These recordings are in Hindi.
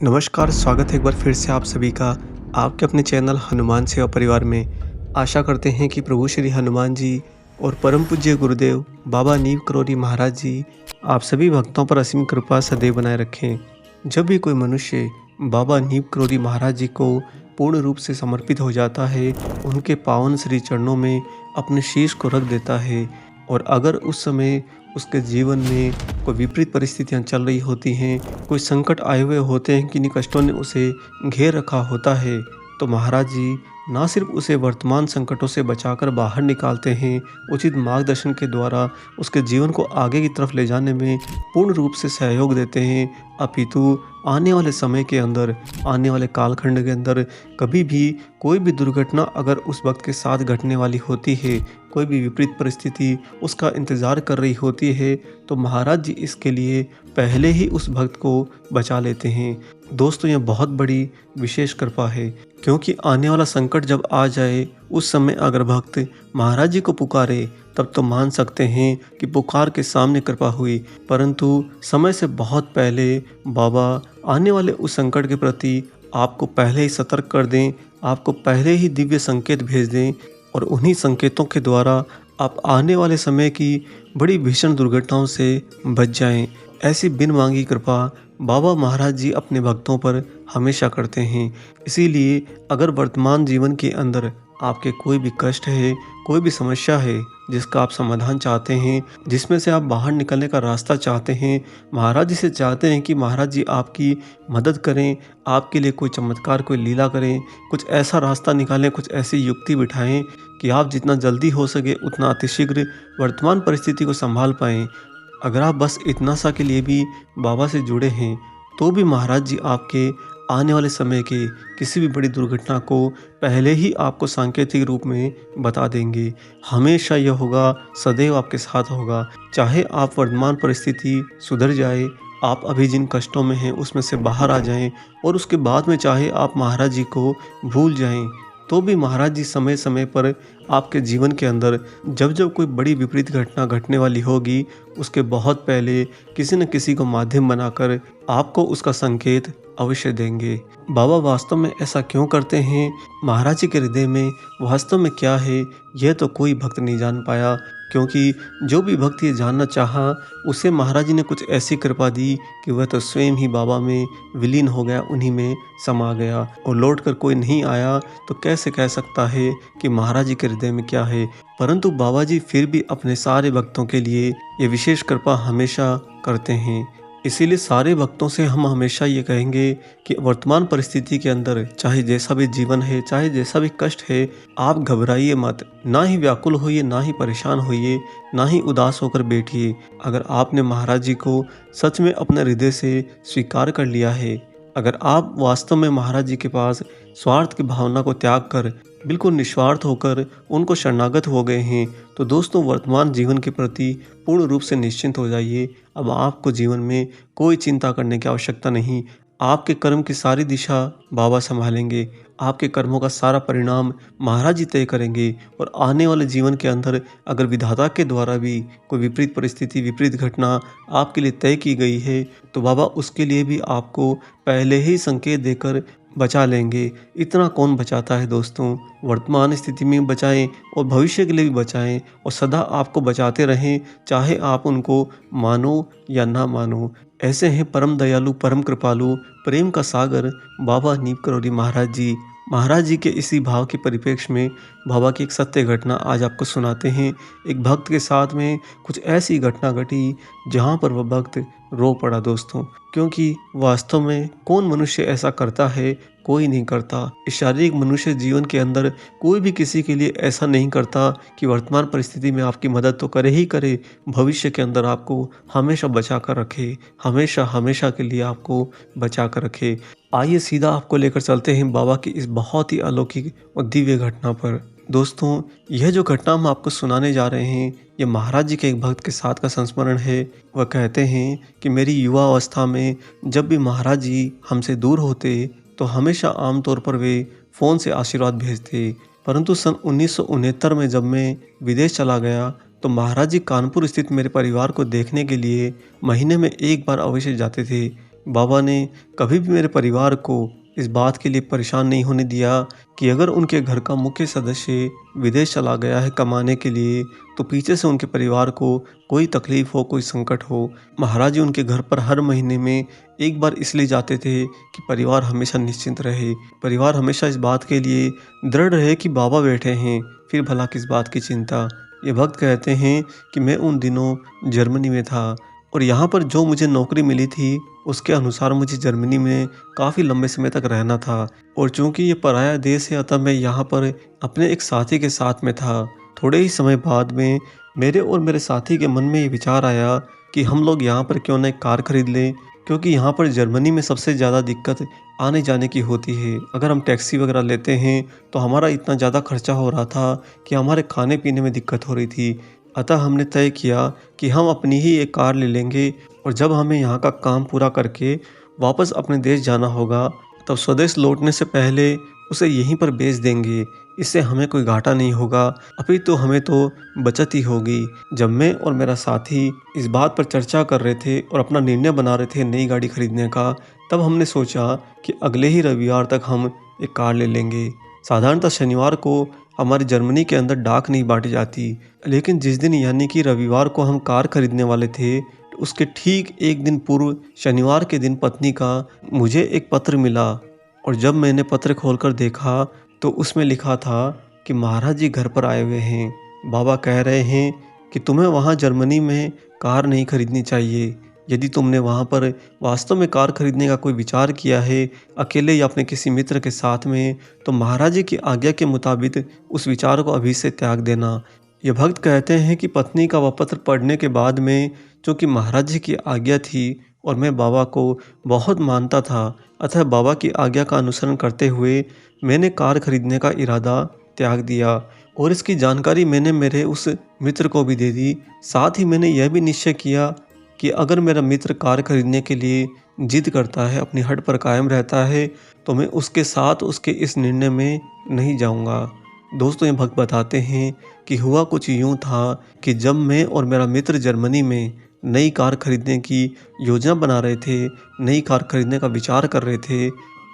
नमस्कार, स्वागत है एक बार फिर से आप सभी का आपके अपने चैनल हनुमान सेवा परिवार में। आशा करते हैं कि प्रभु श्री हनुमान जी और परम पूज्य गुरुदेव बाबा नीम करोली महाराज जी आप सभी भक्तों पर असीम कृपा सदैव बनाए रखें। जब भी कोई मनुष्य बाबा नीम करोली महाराज जी को पूर्ण रूप से समर्पित हो जाता है, उनके पावन श्री चरणों में अपने शीश को रख देता है और अगर उस समय उसके जीवन में कोई विपरीत परिस्थितियां चल रही होती हैं, कोई संकट आए हुए होते हैं, किन्हीं कष्टों ने उसे घेर रखा होता है, तो महाराज जी ना सिर्फ उसे वर्तमान संकटों से बचाकर बाहर निकालते हैं, उचित मार्गदर्शन के द्वारा उसके जीवन को आगे की तरफ ले जाने में पूर्ण रूप से सहयोग देते हैं, अपितु आने वाले समय के अंदर, आने वाले कालखंड के अंदर कभी भी कोई भी दुर्घटना अगर उस वक्त के साथ घटने वाली होती है, कोई भी विपरीत परिस्थिति उसका इंतज़ार कर रही होती है, तो महाराज जी इसके लिए पहले ही उस भक्त को बचा लेते हैं। दोस्तों, यह बहुत बड़ी विशेष कृपा है, क्योंकि आने वाला संकट जब आ जाए, उस समय अगर भक्त महाराज जी को पुकारे, तब तो मान सकते हैं कि पुकार के सामने कृपा हुई, परंतु समय से बहुत पहले बाबा आने वाले उस संकट के प्रति आपको पहले ही सतर्क कर दें, आपको पहले ही दिव्य संकेत भेज दें और उन्हीं संकेतों के द्वारा आप आने वाले समय की बड़ी भीषण दुर्घटनाओं से बच जाएं। ऐसी बिन मांगी कृपा बाबा महाराज जी अपने भक्तों पर हमेशा करते हैं। इसीलिए अगर वर्तमान जीवन के अंदर आपके कोई भी कष्ट है, कोई भी समस्या है जिसका आप समाधान चाहते हैं, जिसमें से आप बाहर निकलने का रास्ता चाहते हैं, महाराज जी से चाहते हैं कि महाराज जी आपकी मदद करें, आपके लिए कोई चमत्कार, कोई लीला करें, कुछ ऐसा रास्ता निकालें, कुछ ऐसी युक्ति बिठाएं कि आप जितना जल्दी हो सके उतना अतिशीघ्र वर्तमान परिस्थिति को संभाल पाएँ। अगर आप बस इतना सा के लिए भी बाबा से जुड़े हैं, तो भी महाराज जी आपके आने वाले समय के किसी भी बड़ी दुर्घटना को पहले ही आपको सांकेतिक रूप में बता देंगे। हमेशा यह होगा, सदैव आपके साथ होगा। चाहे आप वर्तमान परिस्थिति सुधर जाए, आप अभी जिन कष्टों में हैं उसमें से बाहर आ जाएं और उसके बाद में चाहे आप महाराज जी को भूल जाएं, तो भी महाराज जी समय समय पर आपके जीवन के अंदर जब जब कोई बड़ी विपरीत घटना घटने वाली होगी, उसके बहुत पहले किसी न किसी को माध्यम बनाकर आपको उसका संकेत अवश्य देंगे। बाबा वास्तव में ऐसा क्यों करते हैं, महाराज जी के हृदय में वास्तव में क्या है, यह तो कोई भक्त नहीं जान पाया, क्योंकि जो भी भक्त ये जानना चाहा, उसे महाराज जी ने कुछ ऐसी कृपा दी कि वह तो स्वयं ही बाबा में विलीन हो गया, उन्हीं में समा गया और लौट कर कोई नहीं आया, तो कैसे कह सकता है कि महाराज जी के हृदय में क्या है। परंतु बाबा जी फिर भी अपने सारे भक्तों के लिए ये विशेष कृपा हमेशा करते हैं। इसीलिए सारे भक्तों से हम हमेशा ये कहेंगे कि वर्तमान परिस्थिति के अंदर चाहे जैसा भी जीवन है, चाहे जैसा भी कष्ट है, आप घबराइए मत, ना ही व्याकुल होइए, ना ही परेशान होइए, ना ही उदास होकर बैठिए। अगर आपने महाराज जी को सच में अपने हृदय से स्वीकार कर लिया है, अगर आप वास्तव में महाराज जी के पास स्वार्थ की भावना को त्याग कर बिल्कुल निस्वार्थ होकर उनको शरणागत हो गए हैं, तो दोस्तों वर्तमान जीवन के प्रति पूर्ण रूप से निश्चिंत हो जाइए। अब आपको जीवन में कोई चिंता करने की आवश्यकता नहीं। आपके कर्म की सारी दिशा बाबा संभालेंगे, आपके कर्मों का सारा परिणाम महाराज जी तय करेंगे और आने वाले जीवन के अंदर अगर विधाता के द्वारा भी कोई विपरीत परिस्थिति, विपरीत घटना आपके लिए तय की गई है, तो बाबा उसके लिए भी आपको पहले ही संकेत देकर बचा लेंगे। इतना कौन बचाता है दोस्तों, वर्तमान स्थिति में बचाएं और भविष्य के लिए भी बचाएं और सदा आपको बचाते रहें, चाहे आप उनको मानो या ना मानो। ऐसे हैं परम दयालु, परम कृपालु, प्रेम का सागर बाबा नीम करोली महाराज जी। महाराज जी के इसी भाव के परिप्रेक्ष्य में बाबा की एक सत्य घटना आज आपको सुनाते हैं। एक भक्त के साथ में कुछ ऐसी घटना घटी जहाँ पर वह भक्त रो पड़ा दोस्तों, क्योंकि वास्तव में कौन मनुष्य ऐसा करता है, कोई नहीं करता। इस शारीरिक मनुष्य जीवन के अंदर कोई भी किसी के लिए ऐसा नहीं करता कि वर्तमान परिस्थिति में आपकी मदद तो करे ही करे, भविष्य के अंदर आपको हमेशा बचा कर रखे, हमेशा हमेशा के लिए आपको बचा कर रखे। आइए सीधा आपको लेकर चलते हैं बाबा की इस बहुत ही अलौकिक और दिव्य घटना पर। दोस्तों, यह जो घटना हम आपको सुनाने जा रहे हैं, ये महाराज जी के एक भक्त के साथ का संस्मरण है। वह कहते हैं कि मेरी युवा अवस्था में जब भी महाराज जी हमसे दूर होते, तो हमेशा आमतौर पर वे फ़ोन से आशीर्वाद भेजते, परंतु सन 1969 में जब मैं विदेश चला गया, तो महाराज जी कानपुर स्थित मेरे परिवार को देखने के लिए महीने में एक बार अवश्य जाते थे। बाबा ने कभी भी मेरे परिवार को इस बात के लिए परेशान नहीं होने दिया कि अगर उनके घर का मुख्य सदस्य विदेश चला गया है कमाने के लिए, तो पीछे से उनके परिवार को कोई तकलीफ हो, कोई संकट हो। महाराज जी उनके घर पर हर महीने में एक बार इसलिए जाते थे कि परिवार हमेशा निश्चिंत रहे, परिवार हमेशा इस बात के लिए दृढ़ रहे कि बाबा बैठे हैं, फिर भला किस बात की चिंता। ये भक्त कहते हैं कि मैं उन दिनों जर्मनी में था और यहाँ पर जो मुझे नौकरी मिली थी उसके अनुसार मुझे जर्मनी में काफ़ी लंबे समय तक रहना था, और चूंकि ये पराया देश है अतः मैं यहाँ पर अपने एक साथी के साथ में था। थोड़े ही समय बाद में मेरे और मेरे साथी के मन में ये विचार आया कि हम लोग यहाँ पर क्यों ना एक कार खरीद लें, क्योंकि यहाँ पर जर्मनी में सबसे ज़्यादा दिक्कत आने जाने की होती है। अगर हम टैक्सी वगैरह लेते हैं तो हमारा इतना ज़्यादा खर्चा हो रहा था कि हमारे खाने पीने में दिक्कत हो रही थी। अतः हमने तय किया कि हम अपनी ही एक कार ले लेंगे, और जब हमें यहाँ का काम पूरा करके वापस अपने देश जाना होगा तब स्वदेश लौटने से पहले उसे यहीं पर बेच देंगे। इससे हमें कोई घाटा नहीं होगा, अभी तो हमें तो बचत ही होगी। जब मैं और मेरा साथी इस बात पर चर्चा कर रहे थे और अपना निर्णय बना रहे थे नई गाड़ी खरीदने का, तब हमने सोचा कि अगले ही रविवार तक हम एक कार ले लेंगे। साधारणतः शनिवार को हमारी जर्मनी के अंदर डाक नहीं बांटी जाती, लेकिन जिस दिन यानी कि रविवार को हम कार खरीदने वाले थे, उसके ठीक एक दिन पूर्व शनिवार के दिन पत्नी का मुझे एक पत्र मिला, और जब मैंने पत्र खोलकर देखा तो उसमें लिखा था कि महाराज जी घर पर आए हुए हैं। बाबा कह रहे हैं कि तुम्हें वहाँ जर्मनी में कार नहीं खरीदनी चाहिए। यदि तुमने वहाँ पर वास्तव में कार खरीदने का कोई विचार किया है, अकेले या अपने किसी मित्र के साथ में, तो महाराज जी की आज्ञा के मुताबिक उस विचार को अभी से त्याग देना। ये भक्त कहते हैं कि पत्नी का वह पत्र पढ़ने के बाद में, चूँकि महाराज जी की आज्ञा थी और मैं बाबा को बहुत मानता था, अतः बाबा की आज्ञा का अनुसरण करते हुए मैंने कार खरीदने का इरादा त्याग दिया, और इसकी जानकारी मैंने मेरे उस मित्र को भी दे दी। साथ ही मैंने यह भी निश्चय किया कि अगर मेरा मित्र कार खरीदने के लिए जिद करता है, अपनी हट पर कायम रहता है, तो मैं उसके साथ उसके इस निर्णय में नहीं जाऊंगा। दोस्तों, ये भक्त बताते हैं कि हुआ कुछ यूं था कि जब मैं और मेरा मित्र जर्मनी में नई कार खरीदने की योजना बना रहे थे, नई कार खरीदने का विचार कर रहे थे,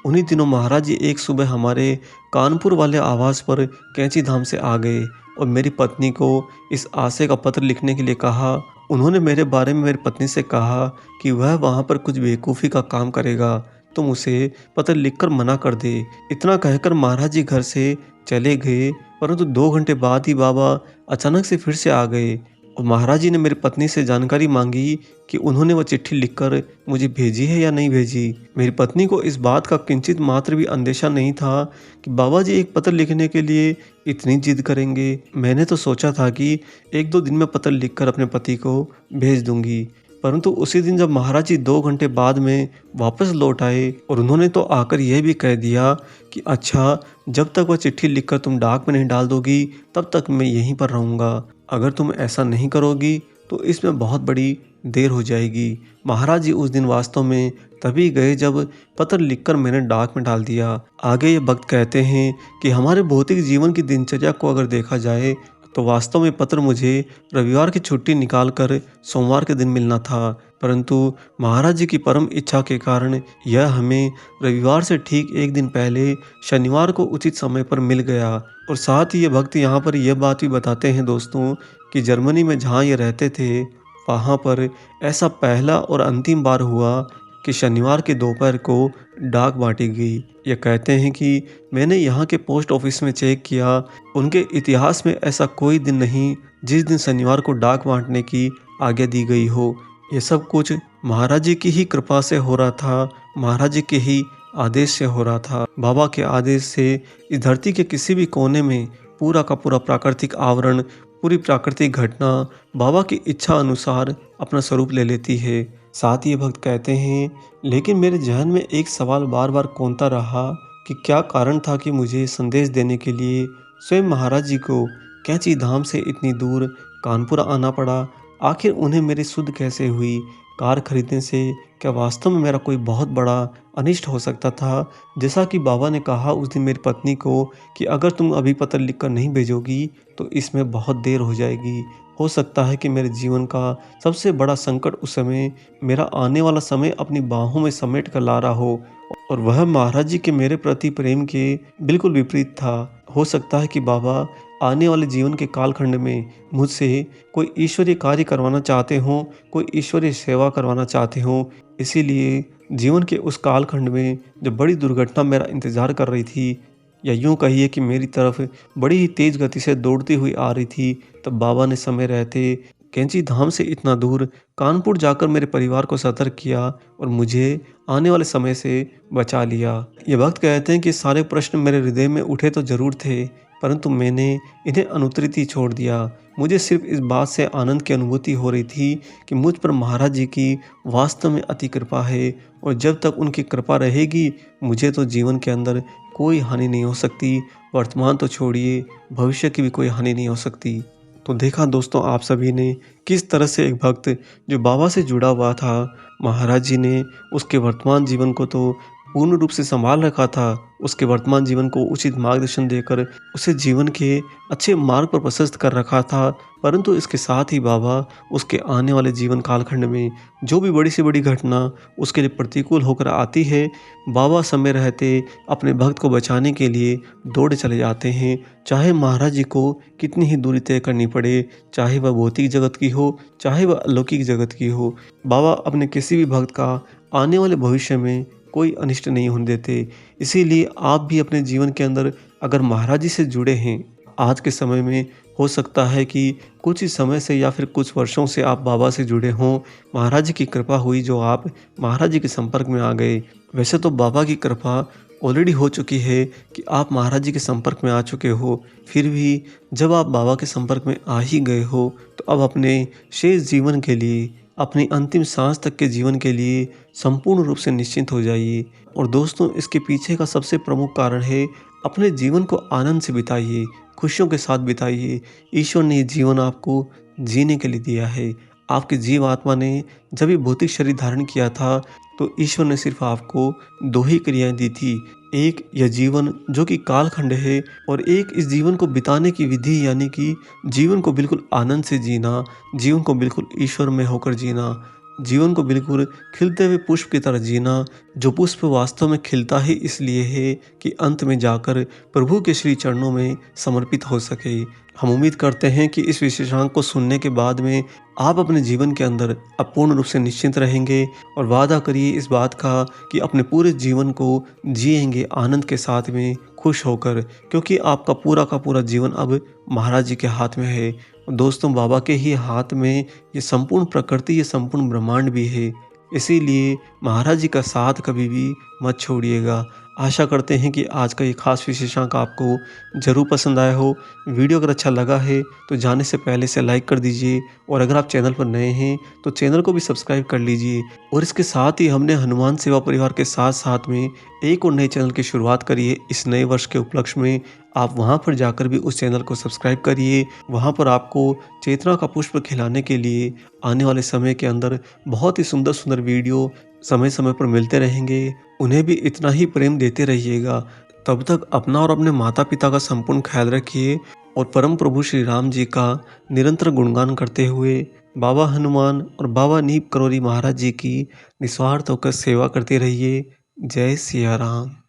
उन्हीं दिनों महाराज जी एक सुबह हमारे कानपुर वाले आवास पर कैंची धाम से आ गए और मेरी पत्नी को इस आशय का पत्र लिखने के लिए कहा। उन्होंने मेरे बारे में मेरी पत्नी से कहा कि वह वहाँ पर कुछ बेवकूफ़ी का काम करेगा, तुम उसे पत्र लिखकर मना कर दे। इतना कहकर महाराज जी घर से चले गए, परंतु 2 घंटे बाद ही बाबा अचानक से फिर से आ गए और महाराज जी ने मेरी पत्नी से जानकारी मांगी कि उन्होंने वह चिट्ठी लिखकर मुझे भेजी है या नहीं भेजी। मेरी पत्नी को इस बात का किंचित मात्र भी अंदेशा नहीं था कि बाबा जी एक पत्र लिखने के लिए इतनी जिद करेंगे। मैंने तो सोचा था कि 1-2 दिन में पत्र लिखकर अपने पति को भेज दूंगी, परंतु उसी दिन जब महाराज जी 2 घंटे बाद में वापस लौट आए और उन्होंने तो आकर यह भी कह दिया कि अच्छा, जब तक वह चिट्ठी लिखकर तुम डाक में नहीं डाल दोगी तब तक मैं यहीं पर रहूँगा। अगर तुम ऐसा नहीं करोगी तो इसमें बहुत बड़ी देर हो जाएगी। महाराज जी उस दिन वास्तव में तभी गए जब पत्र लिखकर मैंने डाक में डाल दिया। आगे ये भक्त कहते हैं कि हमारे भौतिक जीवन की दिनचर्या को अगर देखा जाए तो वास्तव में पत्र मुझे रविवार की छुट्टी निकालकर सोमवार के दिन मिलना था, परंतु महाराज जी की परम इच्छा के कारण यह हमें रविवार से ठीक एक दिन पहले शनिवार को उचित समय पर मिल गया। और साथ ही ये भक्त यहाँ पर यह बात भी बताते हैं दोस्तों कि जर्मनी में जहाँ ये रहते थे वहाँ पर ऐसा पहला और अंतिम बार हुआ कि शनिवार के दोपहर को डाक बांटी गई। ये कहते हैं कि मैंने यहाँ के पोस्ट ऑफिस में चेक किया, उनके इतिहास में ऐसा कोई दिन नहीं जिस दिन शनिवार को डाक बांटने की आज्ञा दी गई हो। ये सब कुछ महाराज जी की ही कृपा से हो रहा था, महाराज जी के ही आदेश से हो रहा था। बाबा के आदेश से इस धरती के किसी भी कोने में पूरा का पूरा प्राकृतिक आवरण, पूरी प्राकृतिक घटना बाबा की इच्छा अनुसार अपना स्वरूप ले लेती है। साथ ही ये भक्त कहते हैं, लेकिन मेरे जहन में एक सवाल बार बार कौंता रहा कि क्या कारण था कि मुझे संदेश देने के लिए स्वयं महाराज जी को कैंची धाम से इतनी दूर कानपुर आना पड़ा। आखिर उन्हें मेरी सुध कैसे हुई, कार खरीदने से क्या वास्तव में मेरा कोई बहुत बड़ा अनिष्ट हो सकता था? जैसा कि बाबा ने कहा उस दिन मेरी पत्नी को कि अगर तुम अभी पत्र लिखकर नहीं भेजोगी तो इसमें बहुत देर हो जाएगी। हो सकता है कि मेरे जीवन का सबसे बड़ा संकट उस समय मेरा आने वाला समय अपनी बाहों में समेट कर ला रहा हो और वह महाराज जी के मेरे प्रति प्रेम के बिल्कुल विपरीत था। हो सकता है कि बाबा आने वाले जीवन के कालखंड में मुझसे कोई ईश्वरीय कार्य करवाना चाहते हों, कोई ईश्वरीय सेवा करवाना चाहते हों। इसीलिए जीवन के उस कालखंड में जब बड़ी दुर्घटना मेरा इंतज़ार कर रही थी, या यूँ कहिए कि मेरी तरफ बड़ी ही तेज़ गति से दौड़ती हुई आ रही थी, तब बाबा ने समय रहते कैंची धाम से इतना दूर कानपुर जाकर मेरे परिवार को सतर्क किया और मुझे आने वाले समय से बचा लिया। ये भक्त कहते हैं कि सारे प्रश्न मेरे हृदय में उठे तो जरूर थे, परंतु मैंने इन्हें अनुत्तरित ही छोड़ दिया। मुझे सिर्फ इस बात से आनंद की अनुभूति हो रही थी कि मुझ पर महाराज जी की वास्तव में अति कृपा है और जब तक उनकी कृपा रहेगी मुझे तो जीवन के अंदर कोई हानि नहीं हो सकती। वर्तमान तो छोड़िए, भविष्य की भी कोई हानि नहीं हो सकती। तो देखा दोस्तों आप सभी ने किस तरह से एक भक्त जो बाबा से जुड़ा हुआ था, महाराज जी ने उसके वर्तमान जीवन को तो पूर्ण रूप से संभाल रखा था। उसके वर्तमान जीवन को उचित मार्गदर्शन देकर उसे जीवन के अच्छे मार्ग पर प्रशस्त कर रखा था। परंतु इसके साथ ही बाबा उसके आने वाले जीवन कालखंड में जो भी बड़ी से बड़ी घटना उसके लिए प्रतिकूल होकर आती है, बाबा समय रहते अपने भक्त को बचाने के लिए दौड़ चले जाते हैं। चाहे महाराज जी को कितनी ही दूरी तय करनी पड़े, चाहे वह भौतिक जगत की हो, चाहे वह अलौकिक जगत की हो, बाबा अपने किसी भी भक्त का आने वाले भविष्य में कोई अनिष्ट नहीं होने देते। इसीलिए आप भी अपने जीवन के अंदर अगर महाराज जी से जुड़े हैं, आज के समय में हो सकता है कि कुछ ही समय से या फिर कुछ वर्षों से आप बाबा से जुड़े हों, महाराज जी की कृपा हुई जो आप महाराज जी के संपर्क में आ गए। वैसे तो बाबा की कृपा ऑलरेडी हो चुकी है कि आप महाराज जी के संपर्क में आ चुके हो, फिर भी जब आप बाबा के संपर्क में आ ही गए हो तो अब अपने शेष जीवन के लिए, अपनी अंतिम सांस तक के जीवन के लिए संपूर्ण रूप से निश्चिंत हो जाइए। और दोस्तों इसके पीछे का सबसे प्रमुख कारण है अपने जीवन को आनंद से बिताइए, खुशियों के साथ बिताइए। ईश्वर ने ये जीवन आपको जीने के लिए दिया है। आपके जीव आत्मा ने जब ये भौतिक शरीर धारण किया था तो ईश्वर ने सिर्फ आपको दो ही क्रियाएं दी थी, एक यह जीवन जो कि कालखंड है और एक इस जीवन को बिताने की विधि, यानी कि जीवन को बिल्कुल आनंद से जीना, जीवन को बिल्कुल ईश्वर में होकर जीना, जीवन को बिल्कुल खिलते हुए पुष्प की तरह जीना, जो पुष्प वास्तव में खिलता ही इसलिए है कि अंत में जाकर प्रभु के श्री चरणों में समर्पित हो सके। हम उम्मीद करते हैं कि इस विशेषांक को सुनने के बाद में आप अपने जीवन के अंदर अपूर्ण रूप से निश्चिंत रहेंगे और वादा करिए इस बात का कि अपने पूरे जीवन को जिएंगे आनंद के साथ में, खुश होकर, क्योंकि आपका पूरा का पूरा जीवन अब महाराज जी के हाथ में है। दोस्तों बाबा के ही हाथ में ये संपूर्ण प्रकृति, ये संपूर्ण ब्रह्मांड भी है। इसीलिए महाराज जी का साथ कभी भी मत छोड़िएगा। आशा करते हैं कि आज का ये खास विशेषांक आपको ज़रूर पसंद आया हो। वीडियो अगर अच्छा लगा है तो जाने से पहले से लाइक कर दीजिए और अगर आप चैनल पर नए हैं तो चैनल को भी सब्सक्राइब कर लीजिए। और इसके साथ ही हमने हनुमान सेवा परिवार के साथ साथ में एक और नए चैनल की शुरुआत करी है इस नए वर्ष के उपलक्ष्य में। आप वहां पर जाकर भी उस चैनल को सब्सक्राइब करिए। वहां पर आपको चेतना का पुष्प खिलाने के लिए आने वाले समय के अंदर बहुत ही सुंदर सुंदर वीडियो समय समय पर मिलते रहेंगे। उन्हें भी इतना ही प्रेम देते रहिएगा। तब तक अपना और अपने माता पिता का संपूर्ण ख्याल रखिए और परम प्रभु श्री राम जी का निरंतर गुणगान करते हुए बाबा हनुमान और बाबा नीप करोरी महाराज जी की निस्वार्थ होकर सेवा करते रहिए। जय सिया राम।